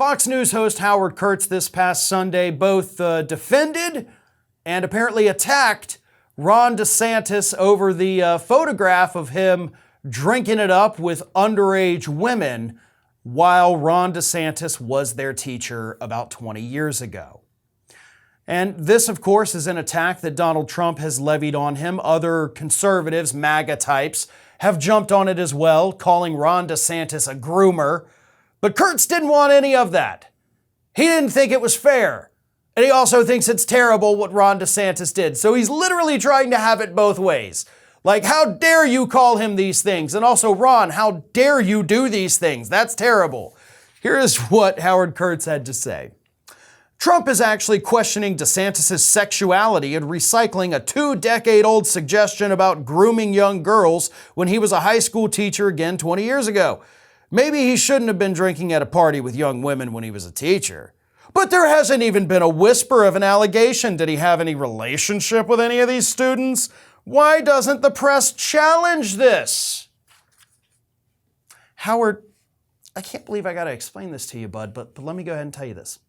Fox News host Howard Kurtz this past Sunday both defended and apparently attacked Ron DeSantis over the photograph of him drinking it up with underage women while Ron DeSantis was their teacher about 20 years ago. And this, of course, is an attack that Donald Trump has levied on him. Other conservatives, MAGA types, have jumped on it as well, calling Ron DeSantis a groomer. But Kurtz didn't want any of that. He didn't think it was fair. And he also thinks it's terrible what Ron DeSantis did. So he's literally trying to have it both ways. Like, how dare you call him these things? And also, Ron, how dare you do these things? That's terrible. Here is what Howard Kurtz had to say. Trump is actually questioning DeSantis' sexuality and recycling a 2-decade-old suggestion about grooming young girls when he was a high school teacher again 20 years ago. Maybe he shouldn't have been drinking at a party with young women when he was a teacher. But there hasn't even been a whisper of an allegation. Did he have any relationship with any of these students? Why doesn't the press challenge this? Howard, I can't believe I got to explain this to you, bud, but let me go ahead and tell you this.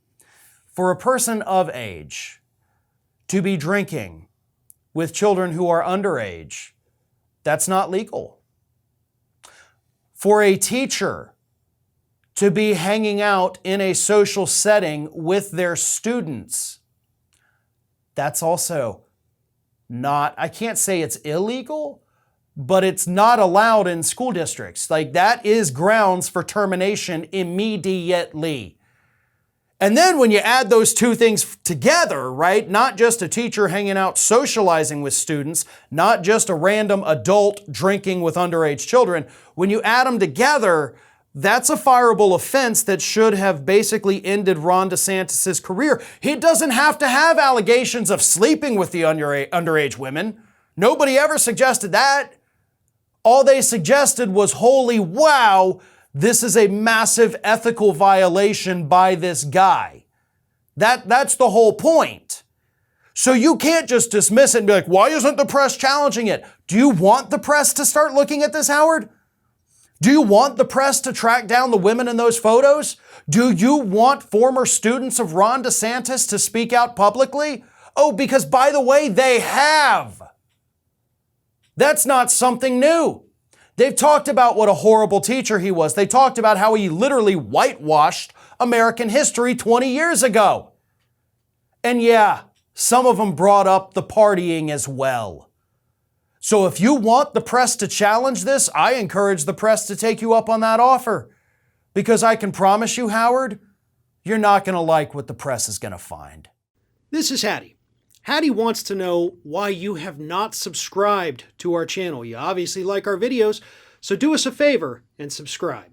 For a person of age to be drinking with children who are underage, that's not legal. For a teacher to be hanging out in a social setting with their students, that's also not, I can't say it's illegal, but it's not allowed in school districts. Like, that is grounds for termination immediately. And then when you add those two things together, right, not just a teacher hanging out socializing with students, not just a random adult drinking with underage children, when you add them together, that's a fireable offense that should have basically ended Ron DeSantis' career. He doesn't have to have allegations of sleeping with the underage women. Nobody ever suggested that. All they suggested was, holy wow, this is a massive ethical violation by this guy. That's the whole point. So you can't just dismiss it and be like, why isn't the press challenging it? Do you want the press to start looking at this, Howard? Do you want the press to track down the women in those photos? Do you want former students of Ron DeSantis to speak out publicly? Oh, because by the way, they have. That's not something new. They've talked about what a horrible teacher he was. They talked about how he literally whitewashed American history 20 years ago. And yeah, some of them brought up the partying as well. So if you want the press to challenge this, I encourage the press to take you up on that offer. Because I can promise you, Howard, you're not going to like what the press is going to find. This is Hattie. Hattie wants to know why you have not subscribed to our channel. You obviously like our videos, so do us a favor and subscribe.